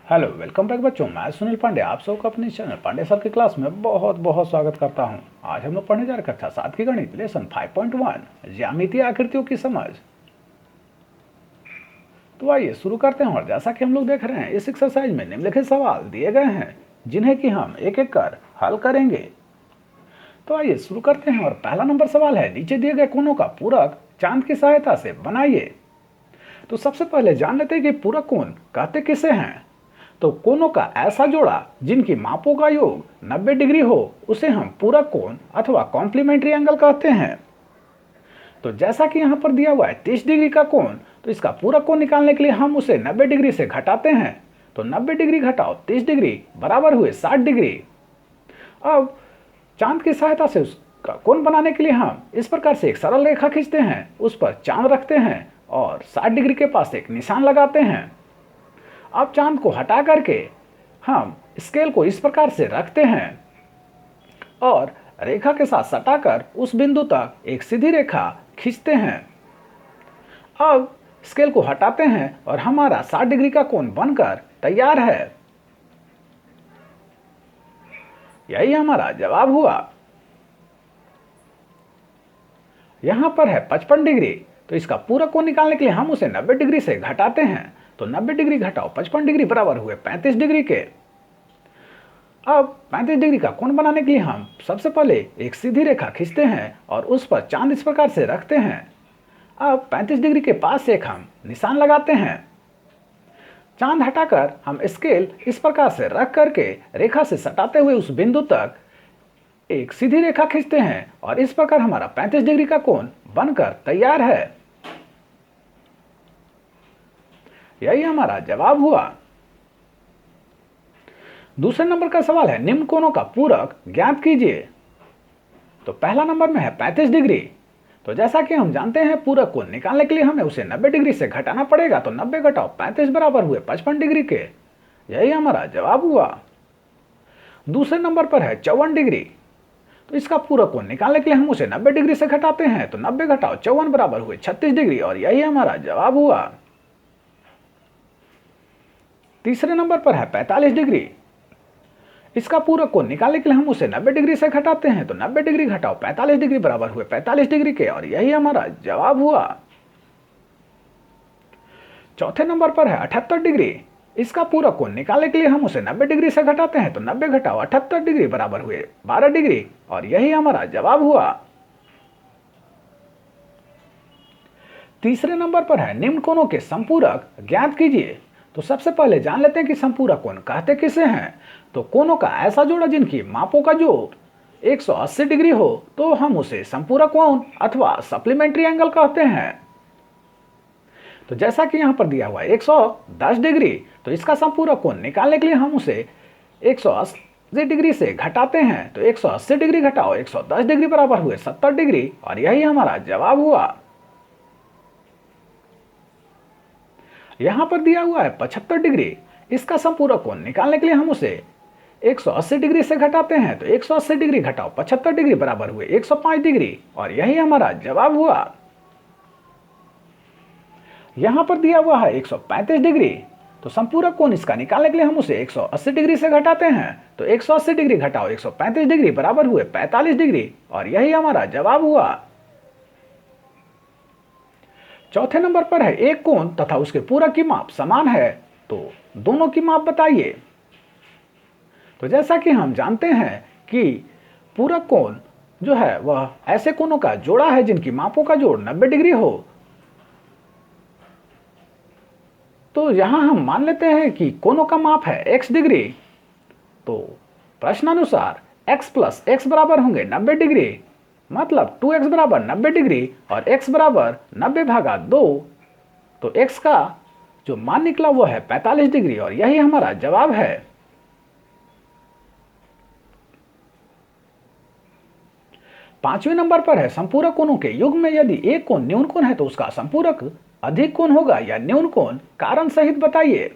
Hello welcome back बच्चों, मैं सुनील पांडे आप सबको अपने चैनल पांडे सर की क्लास में बहुत बहुत स्वागत करता हूं। आज हम लोग पढ़ने जा रहे कक्षा 7 की गणित लेसन 5.1 ज्यामितीय आकृतियों की समझ। तो आइए शुरू करते हैं। और जैसा कि हम लोग देख रहे हैं, इस एक्सरसाइज में निम्नलिखित सवाल दिए गए हैं जिन्हें कि हम एक एक कर हल करेंगे। तो आइए शुरू करते हैं। और पहला नंबर सवाल है, नीचे दिए गए कोनों का पूरक चांद की सहायता से बनाइए। तो सबसे पहले जान लेते हैं कि पूरक कोण कहते किसे हैं। तो कोनों का ऐसा जोड़ा जिनकी मापों का योग 90 डिग्री हो उसे हम पूरक कोण अथवा कॉम्प्लीमेंट्री एंगल कहते हैं। तो जैसा कि यहाँ पर दिया हुआ है 30 डिग्री का कोण, तो इसका पूरक कोण निकालने के लिए हम उसे 90 डिग्री से घटाते हैं। तो 90 डिग्री घटाओ 30 डिग्री बराबर हुए 60 डिग्री। अब चांद की सहायता से उसका कोण बनाने के लिए हम इस प्रकार से एक सरल रेखा खींचते हैं, उस पर चांद रखते हैं और 60 डिग्री के पास एक निशान लगाते हैं। अब चांद को हटा करके हम स्केल को इस प्रकार से रखते हैं और रेखा के साथ सटाकर उस बिंदु तक एक सीधी रेखा खींचते हैं। अब स्केल को हटाते हैं और हमारा 60 डिग्री का कोण बनकर तैयार है। यही हमारा जवाब हुआ। यहां पर है 55 डिग्री, तो इसका पूरक कोण निकालने के लिए हम उसे 90 डिग्री से घटाते हैं। तो 90 डिग्री घटाओ 55 डिग्री बराबर हुए 35 डिग्री के। अब 35 डिग्री का कोण बनाने के लिए हम सबसे पहले एक सीधी रेखा खींचते हैं और उस पर चांद इस प्रकार से रखते हैं। अब 35 डिग्री के पास एक हम निशान लगाते हैं। चांद हटाकर हम स्केल इस प्रकार से रख करके रेखा से सटाते हुए उस बिंदु तक एक सीधी रेखा खींचते हैं और इस प्रकार हमारा 35 डिग्री का कोण बनकर तैयार है। यही हमारा जवाब हुआ। दूसरे नंबर का सवाल है, निम्न कोणों का पूरक ज्ञात कीजिए। तो पहला नंबर में है 35 डिग्री। तो जैसा कि हम जानते हैं, पूरक कोण निकालने के लिए हमें उसे 90 डिग्री से घटाना पड़ेगा। तो 90 घटाओ 35 बराबर हुए 55 डिग्री के। यही हमारा जवाब हुआ। दूसरे नंबर पर है 54 डिग्री। तो इसका पूरक कोण निकालने के लिए हम उसे 90 डिग्री से घटाते हैं। तो 90 घटाओ 54 बराबर हुए 36 डिग्री और यही हमारा जवाब हुआ। तीसरे नंबर पर है 45 डिग्री। इसका पूरक कोण निकालने के लिए हम उसे 90 डिग्री से घटाते हैं। तो 90 डिग्री घटाओ 45 डिग्री बराबर हुए 45 डिग्री के और यही हमारा जवाब हुआ। चौथे नंबर पर है 78 डिग्री। इसका पूरक कोण निकालने के लिए हम उसे 90 डिग्री से घटाते हैं। तो 90 घटाओ 78 डिग्री बराबर हुए 12 डिग्री और यही हमारा जवाब हुआ। तीसरे नंबर पर है, निम्न कोणों के संपूरक ज्ञात कीजिए। तो सबसे पहले जान लेते हैं कि संपूरक कोण कहते किसे हैं। तो कोणों का ऐसा जोड़ा जिनकी मापों का जोड़ 180 डिग्री हो तो हम उसे संपूरक कोण अथवा सप्लीमेंट्री एंगल कहते हैं। तो जैसा कि यहां पर दिया हुआ है 110 डिग्री, तो इसका संपूरक कोण निकालने के लिए हम उसे 180 डिग्री से घटाते हैं। तो 180 डिग्री घटाओ 110 डिग्री बराबर हुए 70 डिग्री और यही हमारा जवाब हुआ। यहां पर दिया हुआ है 75 डिग्री। इसका संपूरक कोण निकालने के लिए हम उसे 180 डिग्री से घटाते हैं। तो 180 डिग्री घटाओ 75 डिग्री बराबर हुए 105 डिग्री और यही हमारा जवाब हुआ। यहां पर दिया हुआ है 135 डिग्री। तो संपूरक कोण इसका निकालने के लिए हम उसे 180 डिग्री से घटाते हैं। तो 180 डिग्री घटाओ 135 डिग्री बराबर हुए 45 डिग्री और यही हमारा जवाब हुआ। चौथे नंबर पर है, एक कोण तथा उसके पूरक की माप समान है, तो दोनों की माप बताइए। तो जैसा कि हम जानते हैं कि पूरक कोण जो है वह ऐसे कोणों का जोड़ा है जिनकी मापों का जोड़ 90 डिग्री हो। तो यहां हम मान लेते हैं कि कोणों का माप है x डिग्री। तो प्रश्नानुसार x प्लस x बराबर होंगे 90 डिग्री, मतलब 2x बराबर 90 डिग्री और x बराबर 90 भागा 2। तो x का जो मान निकला वो है 45 डिग्री और यही हमारा जवाब है। पांचवें नंबर पर है, संपूरक कोणों के युग्म में यदि एक कोण न्यून कोण है तो उसका संपूरक अधिक कोण होगा या न्यून कोण, कारण सहित बताइए।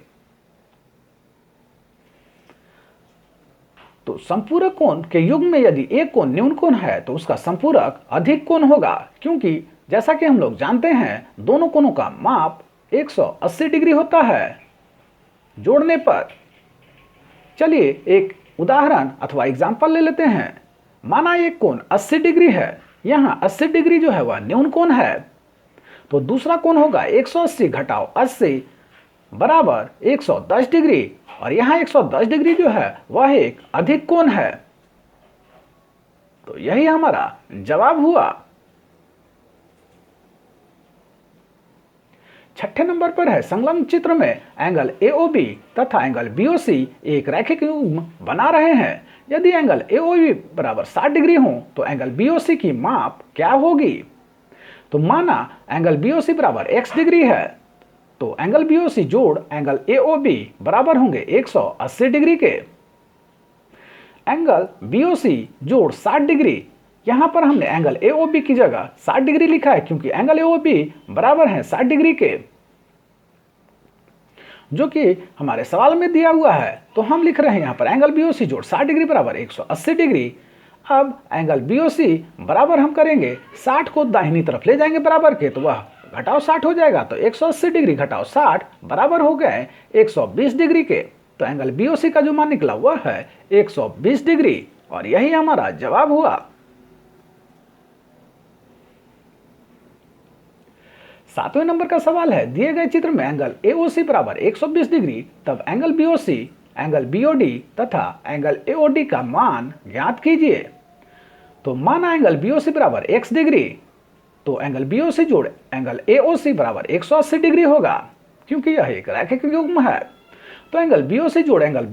तो संपूरक कोण के युग्म में यदि एक कोण न्यून कोण है तो उसका संपूरक अधिक कोण होगा, क्योंकि जैसा कि हम लोग जानते हैं दोनों कोणों का माप 180 डिग्री होता है। जोड़ने पर, चलिए एक उदाहरण अथवा एग्जाम्पल ले लेते हैं। माना एक कोण 80 डिग्री है, यहाँ 80 डिग्री जो है वह न्यून कोण है, तो दूसरा कोण होगा 180 घटाओ 80 बराबर 110 डिग्री, और यहाँ 110 डिग्री जो है वह एक अधिक कोण है। तो यही हमारा जवाब हुआ। छठे नंबर पर है संलग्न चित्र में एंगल AOB तथा एंगल BOC एक रैखिक युग्म बना रहे हैं। यदि एंगल AOB बराबर 60 डिग्री हो तो एंगल BOC की माप क्या होगी? तो माना एंगल BOC बराबर x डिग्री है, तो एंगल BOC जोड़ एंगल AOB बराबर होंगे 180 डिग्री के। एंगल BOC जोड़ 60 डिग्री, यहां पर हमने एंगल AOB की जगह 60 डिग्री लिखा है क्योंकि एंगल AOB बराबर है 60 डिग्री के, जो कि हमारे सवाल में दिया हुआ है। तो हम लिख रहे हैं यहां पर एंगल BOC जोड़ 60 डिग्री बराबर 180 डिग्री। अब एंगल BOC बराबर हम करेंगे 60 को दाहिनी तरफ ले जाएंगे बराबर के, तो वह घटाओ 60 हो जाएगा। तो 180 डिग्री घटाओ 60 बराबर हो गए 120 डिग्री के। तो एंगल BOC का जो मान निकला वह है 120 डिग्री, और यही हमारा जवाब हुआ। सातवें नंबर का सवाल है, दिए गए चित्र में एंगल AOC बराबर 120 डिग्री, तब एंगल BOC, एंगल BOD तथा एंगल AOD का मान ज्ञात कीजिए। तो माना एंगल BOC बराबर x डिग्री, तो एंगल BOC जोड़ एंगल AOC बराबर 180 डिग्री होगा, क्योंकि यह एक रैखिक युग्म है। तो एंगल BOC जोड़ एंगल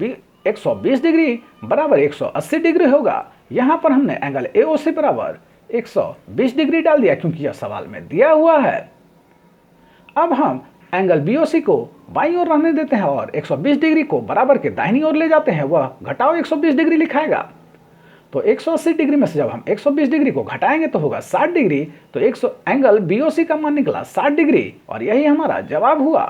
120 डिग्री बराबर 180 डिग्री होगा। यहाँ पर हमने एंगल AOC बराबर 120 डिग्री डाल दिया क्योंकि यह सवाल में दिया हुआ है। अब हम एंगल BOC को बाईं ओर रहने देते हैं और 120 डिग्री को बराबर के दाहिनी ओर ले जाते हैं, वह घटाओ 120 डिग्री लिखाएगा। तो 180 डिग्री में से जब हम 120 डिग्री को घटाएंगे तो होगा 60 डिग्री। तो एंगल BOC का मान निकला 60 डिग्री, और यही हमारा जवाब हुआ।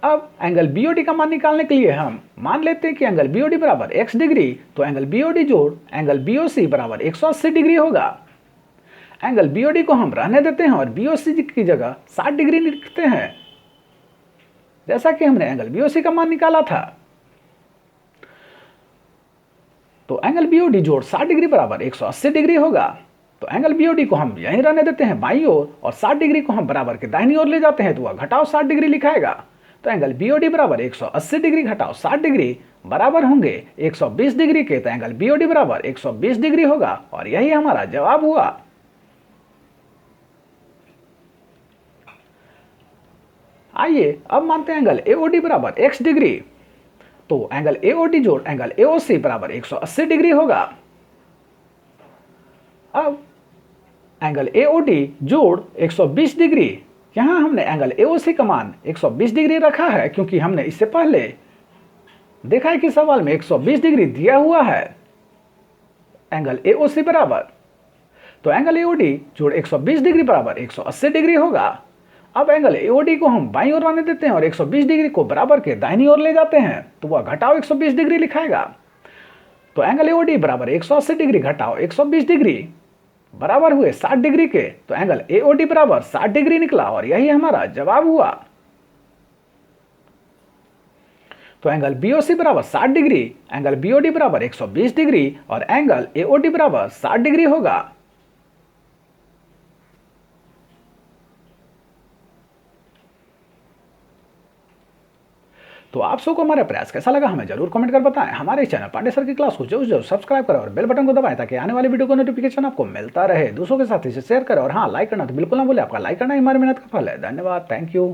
अब एंगल BOD का मान निकालने के लिए हम मान लेते हैं कि एंगल BOD बराबर x डिग्री, तो एंगल BOD जोड़ एंगल BOC बराबर 180 डिग्री होगा। एंगल BOD को हम रहने देते हैं और BOC की जगह 60 डिग्री लिखते हैं, जैसा कि हमने एंगल BOC का मान निकाला था। तो एंगल BOD जोड़ 60 डिग्री बराबर 180 डिग्री होगा। तो एंगल BOD को हम यहीं रहने देते हैं बाईं ओर, और 60 डिग्री को हम बराबर के दाहिनी ओर ले जाते हैं, तो वह घटाओ 60 डिग्री लिखाएगा। तो एंगल BOD बराबर 180 डिग्री घटाओ 60 डिग्री बराबर होंगे 120 डिग्री के। तो एंगल BOD बराबर 120 डिग्री होगा, और यही हमारा जवाब हुआ। आइए अब मानते हैं एंगल AOD बराबर x डिग्री, तो एंगल AOD जोड़ एंगल AOC बराबर 180 डिग्री होगा। अब एंगल AOD जोड़ 120 डिग्री, यहां हमने एंगल AOC का मान 120 डिग्री रखा है क्योंकि हमने इससे पहले देखा है कि सवाल में 120 डिग्री दिया हुआ है एंगल AOC बराबर। तो एंगल AOD जोड़ 120 डिग्री बराबर 180 डिग्री होगा। अब एंगल AOD को हम बाईं ओर आने देते हैं और 120 डिग्री को बराबर के दाहिनी ओर ले जाते हैं, तो वह घटाओ 120 डिग्री लिखाएगा। तो एंगल AOD बराबर 180 डिग्री घटाओ 120 डिग्री बराबर हुए 60 डिग्री के। तो एंगल AOD बराबर 60 डिग्री निकला, और यही हमारा जवाब हुआ। तो एंगल BOC बराबर 60 डिग्री, एंगल BOD बराबर 120 डिग्री और एंगल AOD बराबर 60 डिग्री होगा। तो आप सबको हमारा प्रयास कैसा लगा हमें जरूर कमेंट कर बताएं। हमारे चैनल पांडे सर की क्लास को जरूर सब्सक्राइब करें और बेल बटन को दबाएं ताकि आने वाली वीडियो का नोटिफिकेशन आपको मिलता रहे। दूसरों के साथ इसे शेयर करें और हाँ, लाइक करना तो बिल्कुल ना भूलें। आपका लाइक करना ही हमारी मेहनत का फल है। धन्यवाद, थैंक यू।